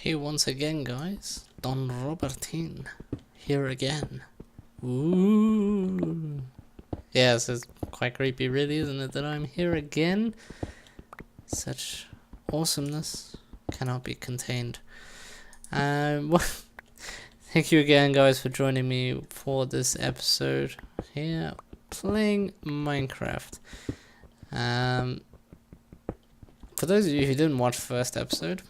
Hey once again guys, Donrobertin here again. Ooh. Yes, it's quite creepy really, isn't it, that I'm here again? Such awesomeness cannot be contained. Well, thank you again guys for joining me for this episode here playing Minecraft. For those of you who didn't watch the first episode,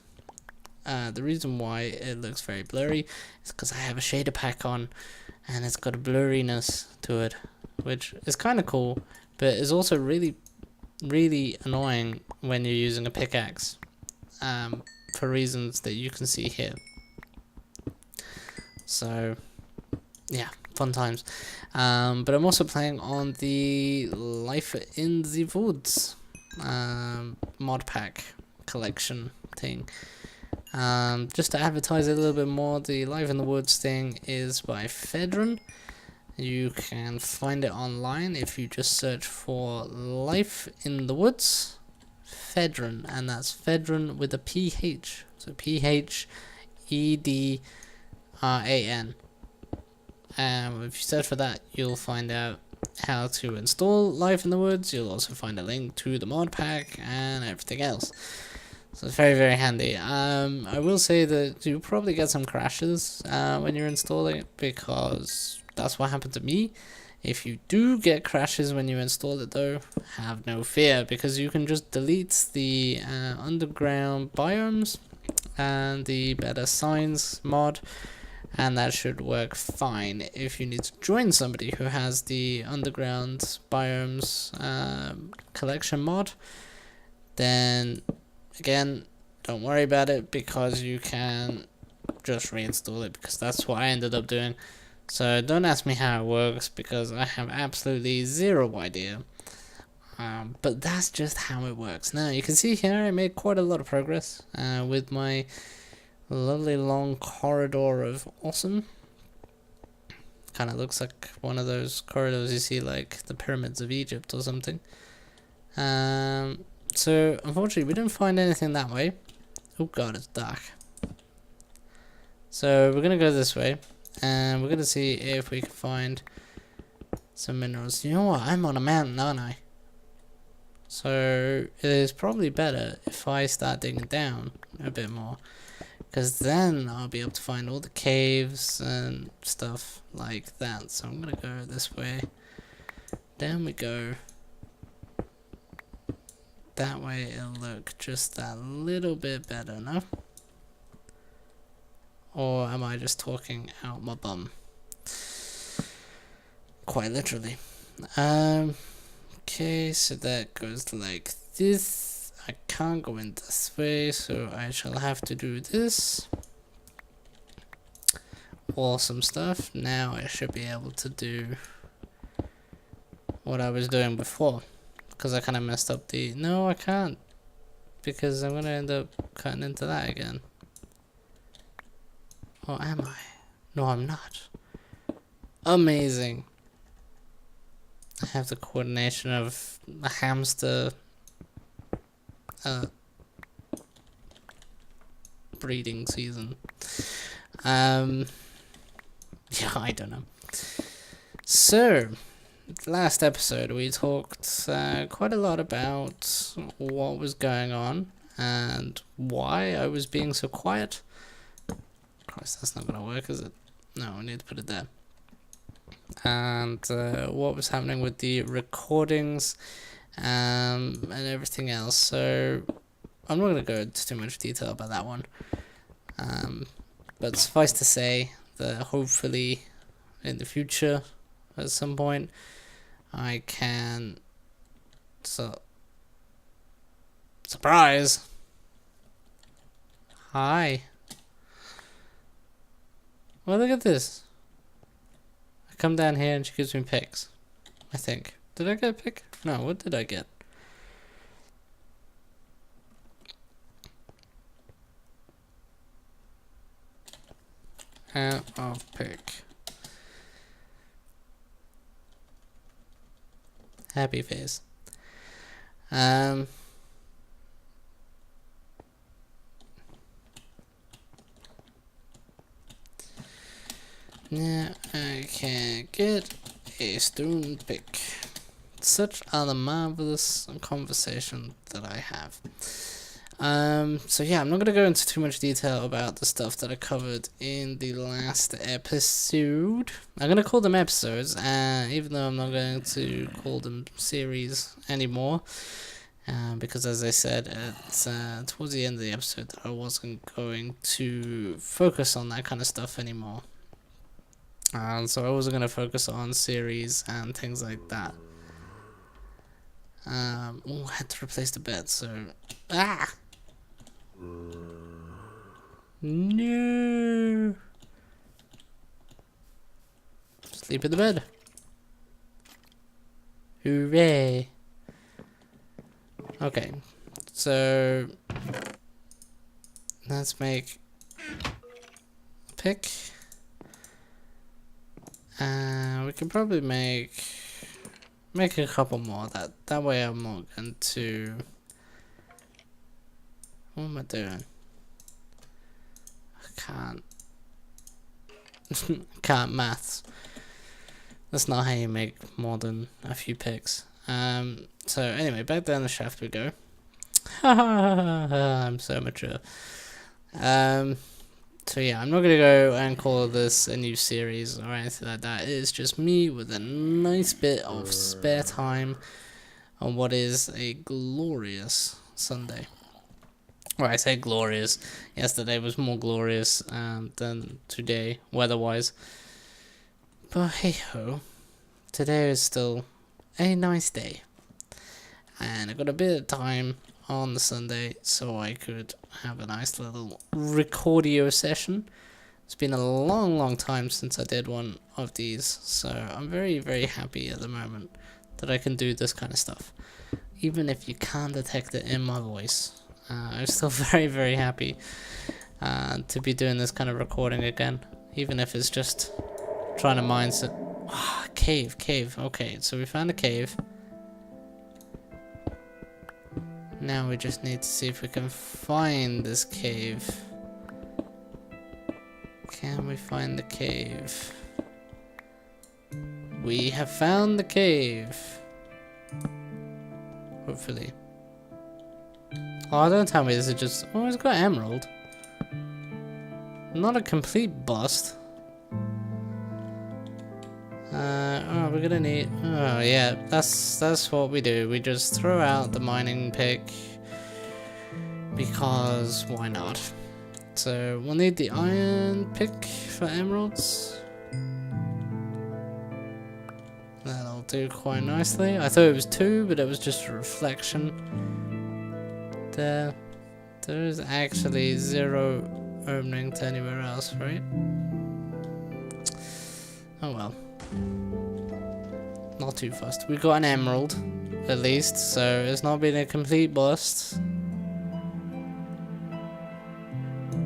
the reason why it looks very blurry is because I have a shader pack on and it's got a blurriness to it, which is kind of cool, but is also really annoying when you're using a pickaxe, for reasons that you can see here. So yeah, fun times. But I'm also playing on the Life in the Woods mod pack collection thing. Just to advertise it a little bit more, the Life in the Woods thing is by Fedron. You can find it online if you just search for Life in the Woods Fedron, and that's Fedron with a PH, so PHEDRAN. If you search for that, you'll find out how to install Life in the Woods. You'll also find a link to the mod pack and everything else. So it's very handy. I will say that you'll probably get some crashes when you're installing it, because that's what happened to me. If you do get crashes when you install it though, have no fear, because you can just delete the underground biomes and the better signs mod, and that should work fine. If you need to join somebody who has the underground biomes collection mod, then again, don't worry about it, because you can just reinstall it, because that's what I ended up doing. So don't ask me how it works, because I have absolutely zero idea. But that's just how it works. Now you can see here I made quite a lot of progress with my lovely long corridor of awesome. Kind of looks like one of those corridors you see like the pyramids of Egypt or something. So unfortunately we didn't find anything that way. Oh god, it's dark. So we're gonna go this way, and we're gonna see if we can find some minerals. You know what, I'm on a mountain, aren't I? So it is probably better if I start digging down a bit more, because then I'll be able to find all the caves and stuff like that. So I'm gonna go this way. Down we go. That way it'll look just that little bit better, no? Or am I just talking out my bum? Quite literally. Okay, so that goes like this. I can't go in this way, so I shall have to do this. Awesome stuff. Now I should be able to do what I was doing before, because I kind of messed up the... No, I can't, because I'm going to end up cutting into that again. Or am I? No, I'm not. Amazing. I have the coordination of a hamster breeding season. Yeah, I don't know. So, last episode we talked quite a lot about what was going on and why I was being so quiet. Christ, that's not gonna work, is it? No, I need to put it there. And what was happening with the recordings and everything else. So I'm not gonna go into too much detail about that one. But suffice to say that hopefully in the future, at some point, I can... Surprise! Hi! Well, look at this. I come down here and she gives me picks, I think. Did I get a pick? No, what did I get? Out of pick. Happy face. Now I can get a stone pick. Such are the marvelous conversation that I have. So yeah, I'm not gonna go into too much detail about the stuff that I covered in the last episode. I'm gonna call them episodes, even though I'm not going to call them series anymore. Because as I said towards the end of the episode, I wasn't going to focus on that kind of stuff anymore. So I wasn't gonna focus on series and things like that. I had to replace the bed, so no. Sleep in the bed. Hooray. Okay, so let's make a pick. We can probably make a couple more. That way I'm not going to. What am I doing? I can't maths. That's not how you make more than a few picks. So anyway, back down the shaft we go. I'm so mature. So yeah, I'm not gonna go and call this a new series or anything like that. It is just me with a nice bit of spare time on what is a glorious Sunday. Well, I say glorious. Yesterday was more glorious than today, weather-wise. But hey ho, today is still a nice day, and I got a bit of time on the Sunday, so I could have a nice little recordio session. It's been a long time since I did one of these, so I'm very happy at the moment that I can do this kind of stuff. Even if you can't detect it in my voice, I'm still very happy to be doing this kind of recording again, even if it's just trying to mine some... cave. Okay, so we found a cave. Now we just need to see if we can find this cave. Can we find the cave? We have found the cave. Hopefully. Oh, don't tell me this is just... Oh, it's got emerald. Not a complete bust. Oh, we're gonna need... Oh, yeah, that's what we do. We just throw out the mining pick because why not? So, we'll need the iron pick for emeralds. That'll do quite nicely. I thought it was 2, but it was just a reflection. There is actually 0 opening to anywhere else, right? Oh well. Not too fussed. We got an emerald, at least, so it's not been a complete bust.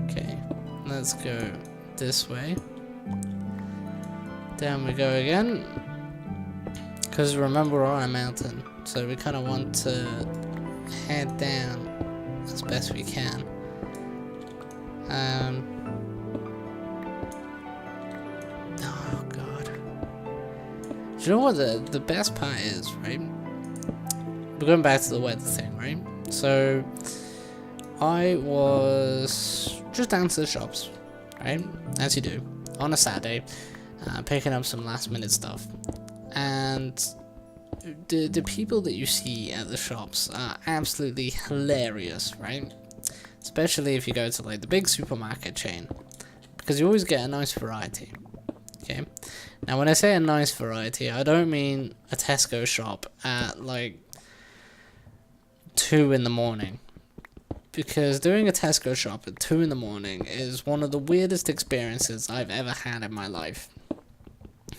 Okay, let's go this way. Down we go again. Because remember, we're on a mountain, so we kind of want to head down as best we can. Oh god. Do you know what the best part is, right? We're going back to the weather thing, right? So I was just down to the shops, right? As you do on a Saturday, picking up some last minute stuff. And the people that you see at the shops are absolutely hilarious, right? Especially if you go to like the big supermarket chain, because you always get a nice variety. Okay, now when I say a nice variety, I don't mean a Tesco shop at like 2 in the morning, because doing a Tesco shop at 2 in the morning is one of the weirdest experiences I've ever had in my life.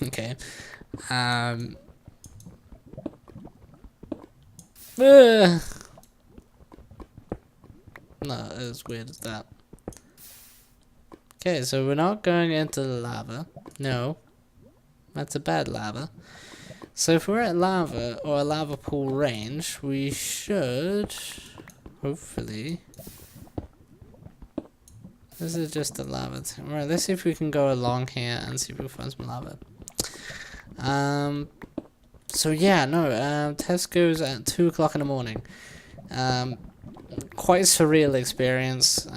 Okay, not as weird as that. Okay, so we're not going into the lava. No, that's a bad lava. So if we're at lava or a lava pool range, we should hopefully This is just a lava thing. Right, let's see if we can go along here and see if we can find some lava. So yeah, no, Tesco's at 2 o'clock in the morning. Quite a surreal experience.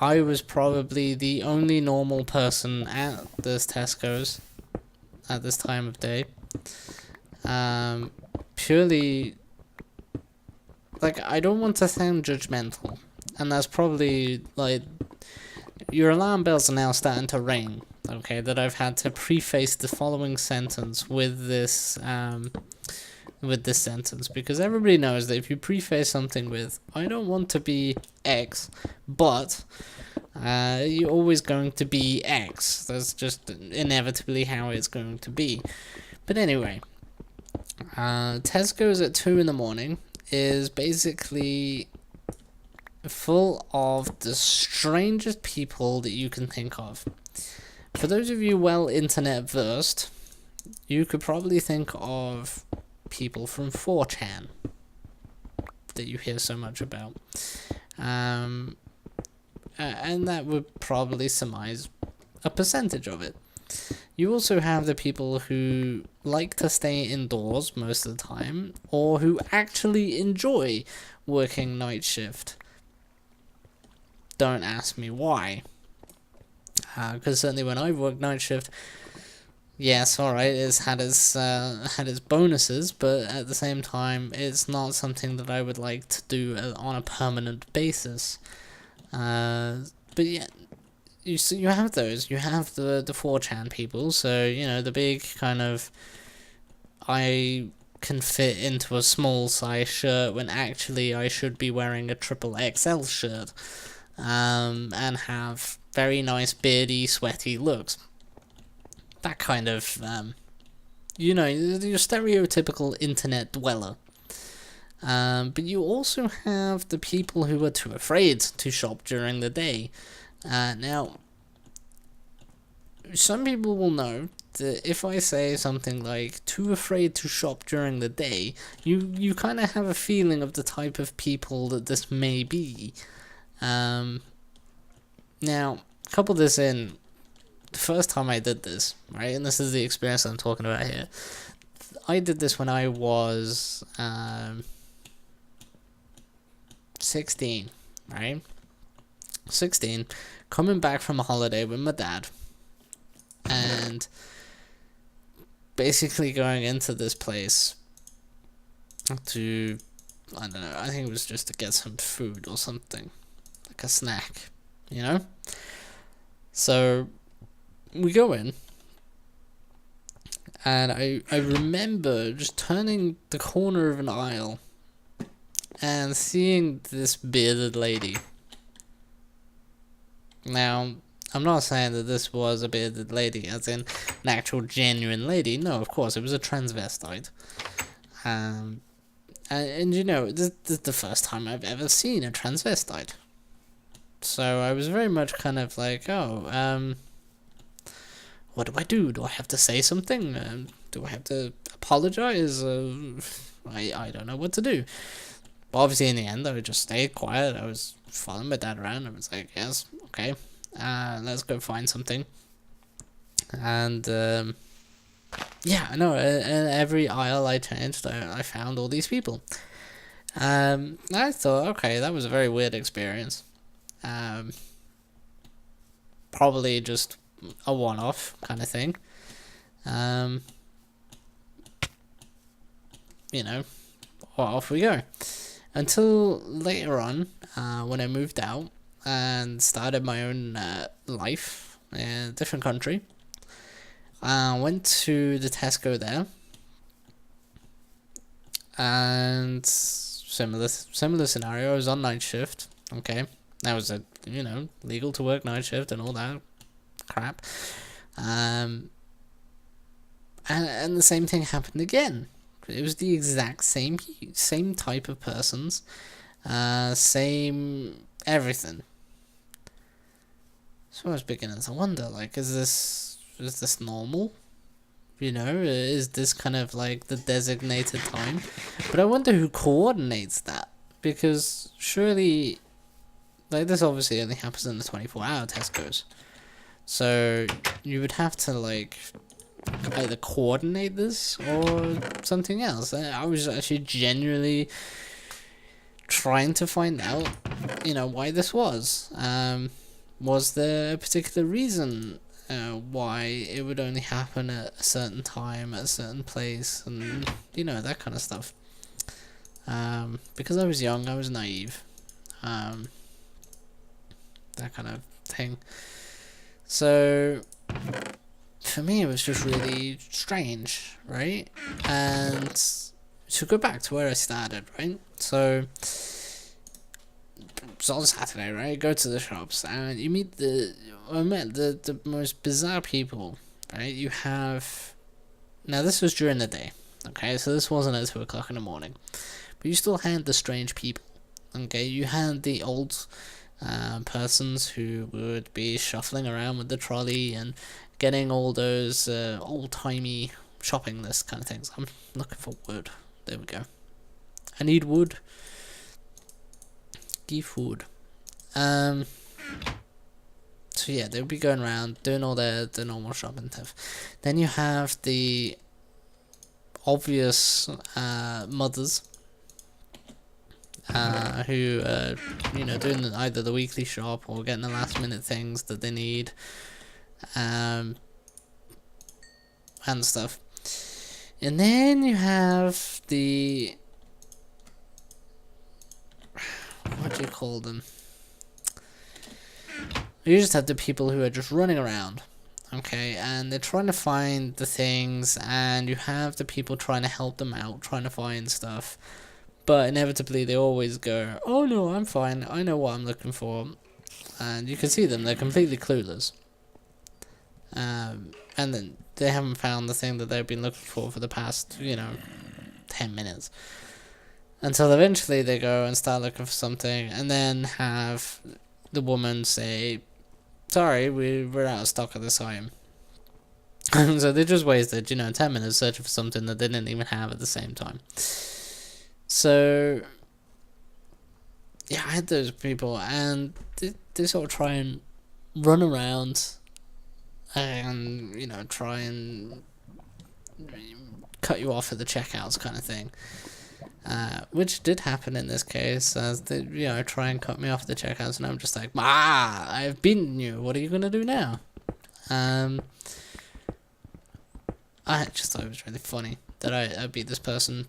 I was probably the only normal person at this Tesco's at this time of day. Purely, like, I don't want to sound judgmental, and that's probably, like, your alarm bells are now starting to ring, okay, that I've had to preface the following sentence with this sentence, because everybody knows that if you preface something with, I don't want to be X, but you're always going to be X. That's just inevitably how it's going to be. But anyway, Tesco's at 2 in the morning is basically full of the strangest people that you can think of. For those of you well internet versed, you could probably think of people from 4chan that you hear so much about. And that would probably surmise a percentage of it. You also have the people who like to stay indoors most of the time, or who actually enjoy working night shift. Don't ask me why. Because certainly when I've worked night shift, yes, alright, it's had its bonuses, but at the same time, it's not something that I would like to do on a permanent basis. But yeah, you have those. You have the 4chan people, so, you know, the big kind of, I can fit into a small size shirt when actually I should be wearing a triple XL shirt, and have very nice beardy, sweaty looks. That kind of, you know, your stereotypical internet dweller. But you also have the people who are too afraid to shop during the day. Now, some people will know that if I say something like too afraid to shop during the day, you kind of have a feeling of the type of people that this may be. Now, couple this in, the first time I did this, right, and this is the experience I'm talking about here, I did this when I was 16, right? 16, coming back from a holiday with my dad, and basically going into this place to, I don't know, I think it was just to get some food or something, like a snack, you know? So we go in, and I remember just turning the corner of an aisle and seeing this bearded lady. Now, I'm not saying that this was a bearded lady, as in an actual genuine lady. No, of course, it was a transvestite. And you know, this is the first time I've ever seen a transvestite. So I was very much kind of like, oh, what do I do? Do I have to say something? Do I have to apologize? I don't know what to do. But obviously, in the end, I just stayed quiet. I was following my dad around. I was like, yes, okay, let's go find something. And yeah, I know. In every aisle I changed, I found all these people. I thought, okay, that was a very weird experience. Probably just a one-off kind of thing. You know, off we go. Until later on, when I moved out and started my own life in a different country. Went to the Tesco there, and similar scenario. I was on night shift. Okay, that was legal to work night shift and all that crap. And the same thing happened again. It was the exact same type of persons, same everything. So I was beginning to wonder, like, is this normal? You know, is this kind of like the designated time? But I wonder who coordinates that, because surely Like, this obviously only happens in the 24-hour Tesco's. So, you would have to, like, either coordinate this or something else. I was actually genuinely trying to find out, why this was. Was there a particular reason why it would only happen at a certain time, at a certain place, and, that kind of stuff. Because I was young, I was naive. That kind of thing. So, for me, it was just really strange, right? And to go back to where I started, right? So, it's on Saturday, right? Go to the shops and you meet the most bizarre people, right? You have, now this was during the day, okay? So this wasn't at 2 o'clock in the morning, but you still had the strange people, okay? You had the old persons who would be shuffling around with the trolley and getting all those old-timey shopping list kind of things. I'm looking for wood. There we go. I need wood. Give wood. So yeah, they'll be going around doing all the normal shopping stuff. Then you have the obvious mothers who doing either the weekly shop or getting the last minute things that they need, and stuff. And then you have the, what do you call them? You just have the people who are just running around, okay, and they're trying to find the things, and you have the people trying to help them out, trying to find stuff, but inevitably they always go, oh no, I'm fine, I know what I'm looking for, and you can see them, they're completely clueless, and then they haven't found the thing that they've been looking for the past, 10 minutes. Until eventually they go and start looking for something, and then have the woman say, sorry, we're out of stock of this item. So they just wasted, 10 minutes searching for something that they didn't even have at the same time. So, yeah, I had those people, and they sort of try and run around and, try and cut you off at the checkouts kind of thing. Which did happen in this case, as they, try and cut me off the checkouts, and I'm just like, I've beaten you, what are you going to do now? I just thought it was really funny that I beat this person.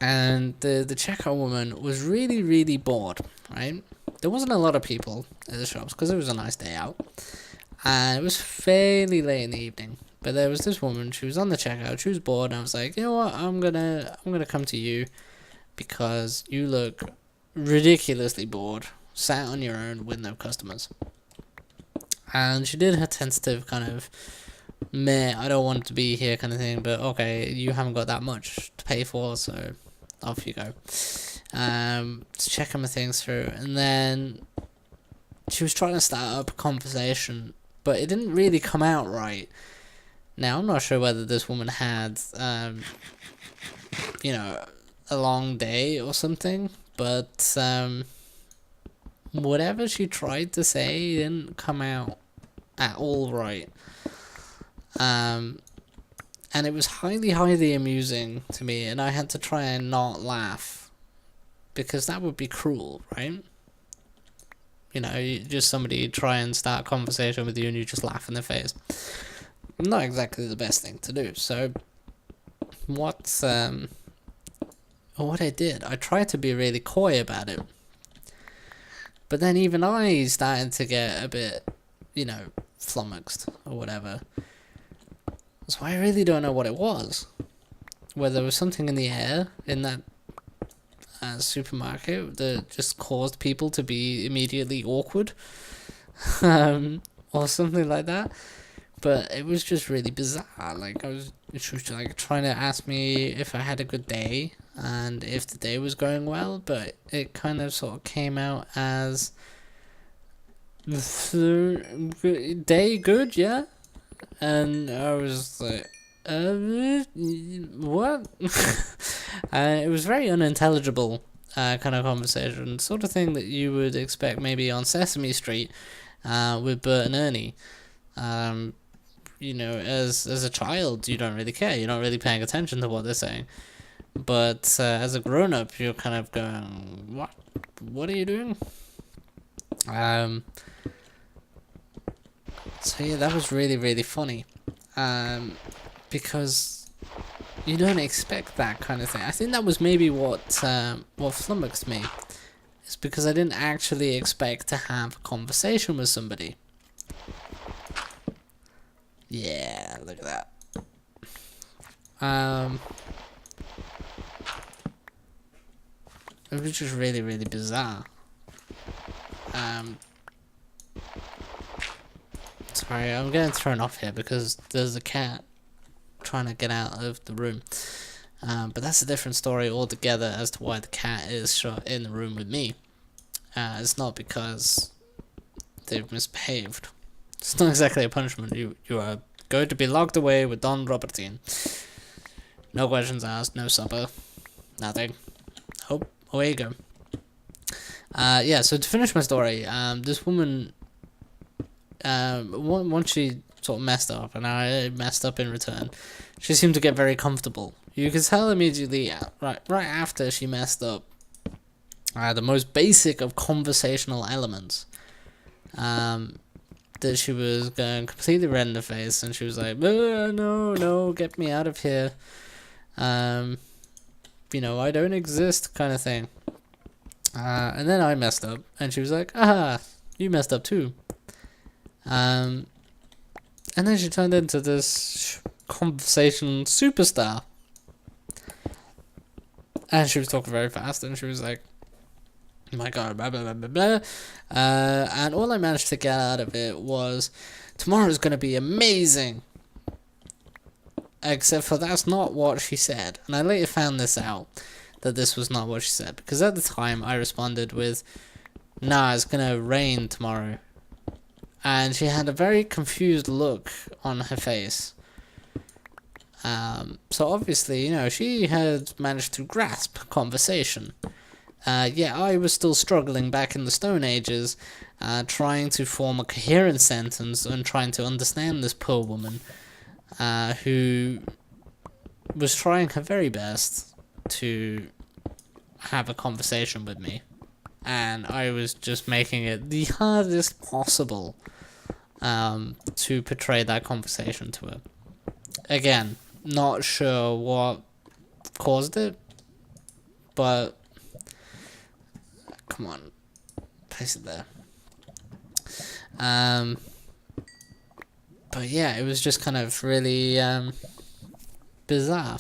And the checkout woman was really, really bored, right? There wasn't a lot of people at the shops, because it was a nice day out. And it was fairly late in the evening. But there was this woman, she was on the checkout, she was bored, and I was like, you know what, I'm gonna come to you, because you look ridiculously bored, sat on your own with no customers. And she did her tentative kind of, meh, I don't want to be here kind of thing, but okay, you haven't got that much to pay for, so off you go. Checking my things through, and then she was trying to start up a conversation, but it didn't really come out right. Now, I'm not sure whether this woman had, a long day or something, but whatever she tried to say didn't come out at all right. And it was highly, highly amusing to me, and I had to try and not laugh, because that would be cruel, right? Just somebody try and start a conversation with you and you just laugh in their face. Not exactly the best thing to do. So, what I did, I tried to be really coy about it. But then even I started to get a bit, flummoxed or whatever. So I really don't know what it was. Whether there was something in the air in that supermarket that just caused people to be immediately awkward, or something like that. But it was just really bizarre. Like, she was like trying to ask me if I had a good day and if the day was going well, but it kind of sort of came out as, day good, yeah? And I was like, what? It was very unintelligible kind of conversation, sort of thing that you would expect maybe on Sesame Street, with Bert and Ernie. You know, as a child, you don't really care. You're not really paying attention to what they're saying. But as a grown up, you're kind of going, "What? What are you doing?" So yeah, that was really, really funny. Because you don't expect that kind of thing. I think that was maybe what flummoxed me. It's because I didn't actually expect to have a conversation with somebody. Yeah, look at that. It was just really, really bizarre. Sorry, I'm getting thrown off here because there's a cat trying to get out of the room. But that's a different story altogether as to why the cat is shut in the room with me. It's not because they've misbehaved. It's not exactly a punishment. You are going to be locked away with Donrobertin. No questions asked, no supper, nothing. Oh, away you go. Yeah, so to finish my story, this woman, once she sort of messed up, and I messed up in return, she seemed to get very comfortable. You could tell immediately, right after she messed up, the most basic of conversational elements, that she was going completely red in the face, and she was like, no, get me out of here. You know, I don't exist, kind of thing. And then I messed up, and she was like, you messed up too. And then she turned into this conversation superstar. And she was talking very fast, and she was like, oh my god, blah, blah, blah, blah, blah. And all I managed to get out of it was, tomorrow's going to be amazing. Except for that's not what she said. And I later found this out, that this was not what she said. Because at the time, I responded with, nah, it's going to rain tomorrow. And she had a very confused look on her face. So obviously, you know, she had managed to grasp conversation. Yeah, I was still struggling back in the Stone Ages, trying to form a coherent sentence and trying to understand this poor woman, who was trying her very best to have a conversation with me. And I was just making it the hardest possible to portray that conversation to her. Again, not sure what caused it, but come on, place it there. But yeah, it was just kind of really bizarre.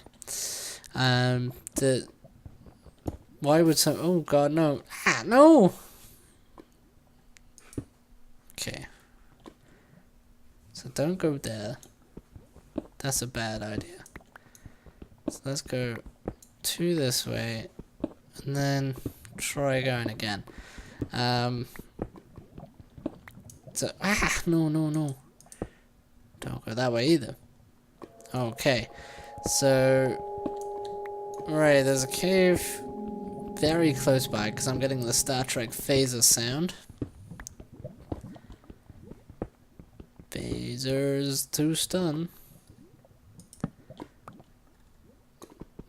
That why would some? Oh God, no! No. Okay. So don't go there. That's a bad idea. So let's go to this way, and then try going again. So no. Don't go that way either. Okay. So right, there's a cave very close by because I'm getting the Star Trek phaser sound. Phasers to stun.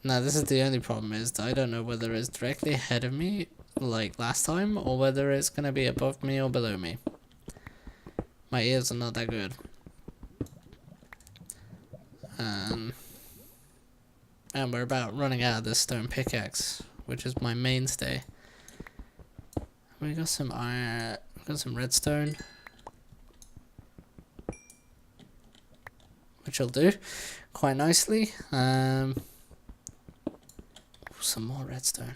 Now this is the only problem, is that I don't know whether it's directly ahead of me like last time or whether it's gonna be above me or below me. My ears are not that good. And we're about running out of this stone pickaxe, which is my mainstay. We got some iron, we got some redstone, which will do quite nicely. Some more redstone.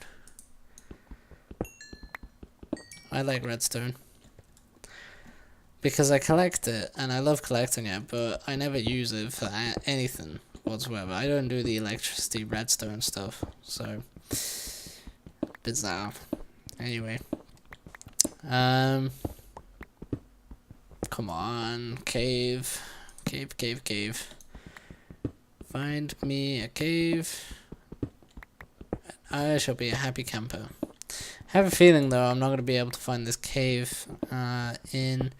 I like redstone because I collect it and I love collecting it, but I never use it for anything whatsoever. I don't do the electricity redstone stuff, so bizarre. Anyway, come on, cave. Find me a cave. I shall be a happy camper. have a feeling though I'm not going to be able to find this cave in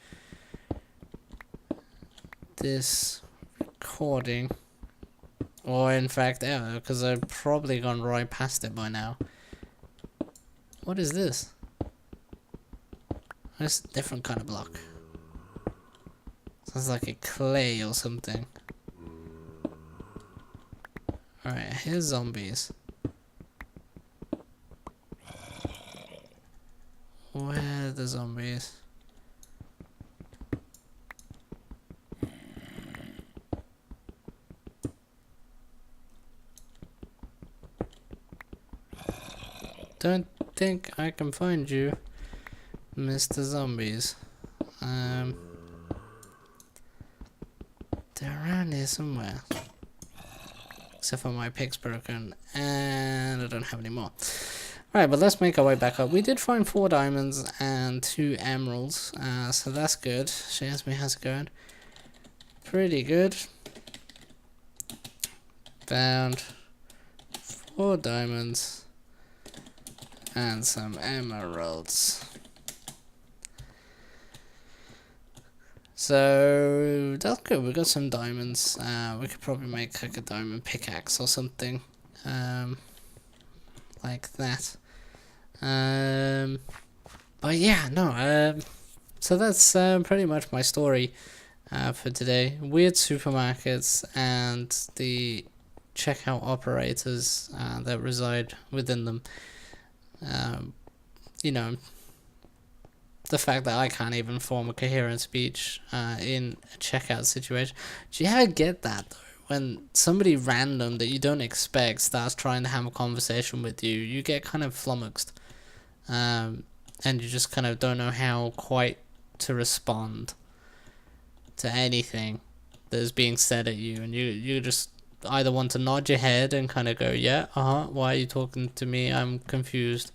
this recording, or in fact ever, because I've probably gone right past it by now. What is this? It's a different kind of block. Sounds like a clay or something. Alright, here's zombies. Where are the zombies? Don't think I can find you, Mr. Zombies. They're around here somewhere. Except for my pick's broken, and I don't have any more. Alright, but let's make our way back up. We did find 4 diamonds and 2 emeralds, so that's good. Shares me, how's it going? Pretty good. Found 4 diamonds and some emeralds. So that's good. We got some diamonds. We could probably make like a diamond pickaxe or something, like that. But yeah, no. So that's pretty much my story for today. Weird supermarkets and the checkout operators that reside within them. You know, the fact that I can't even form a coherent speech in a checkout situation. Do you ever get that though? When somebody random that you don't expect starts trying to have a conversation with you, you get kind of flummoxed. And you just kind of don't know how quite to respond to anything that is being said at you. And you just either want to nod your head and kind of go, yeah, why are you talking to me? I'm confused.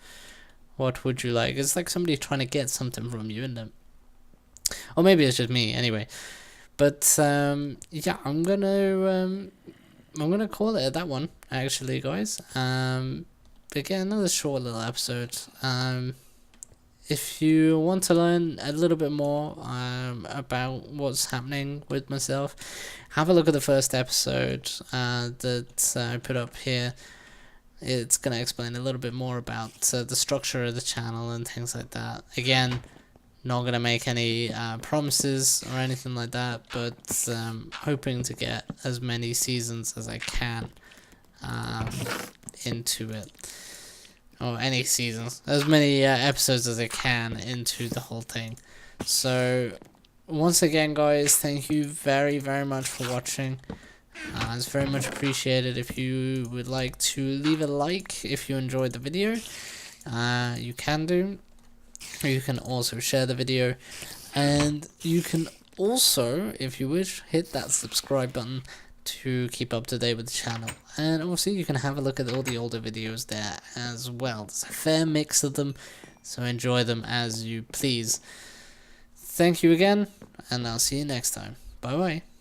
What would you like? It's like somebody trying to get something from you, isn't it? Or maybe it's just me, anyway. But yeah, I'm gonna call it at that one, actually, guys. Again, another short little episode. If you want to learn a little bit more about what's happening with myself, have a look at the first episode that I put up here. It's going to explain a little bit more about the structure of the channel and things like that. Again, not going to make any promises or anything like that, but hoping to get as many seasons as I can into it. Or any seasons. As many episodes as I can into the whole thing. So, once again, guys, thank you very, very much for watching. It's very much appreciated. If you would like to leave a like if you enjoyed the video, you can do. Or you can also share the video, and you can also, if you wish, hit that subscribe button to keep up to date with the channel. And also you can have a look at all the older videos there as well. There's a fair mix of them, so enjoy them as you please. Thank you again, and I'll see you next time. Bye bye.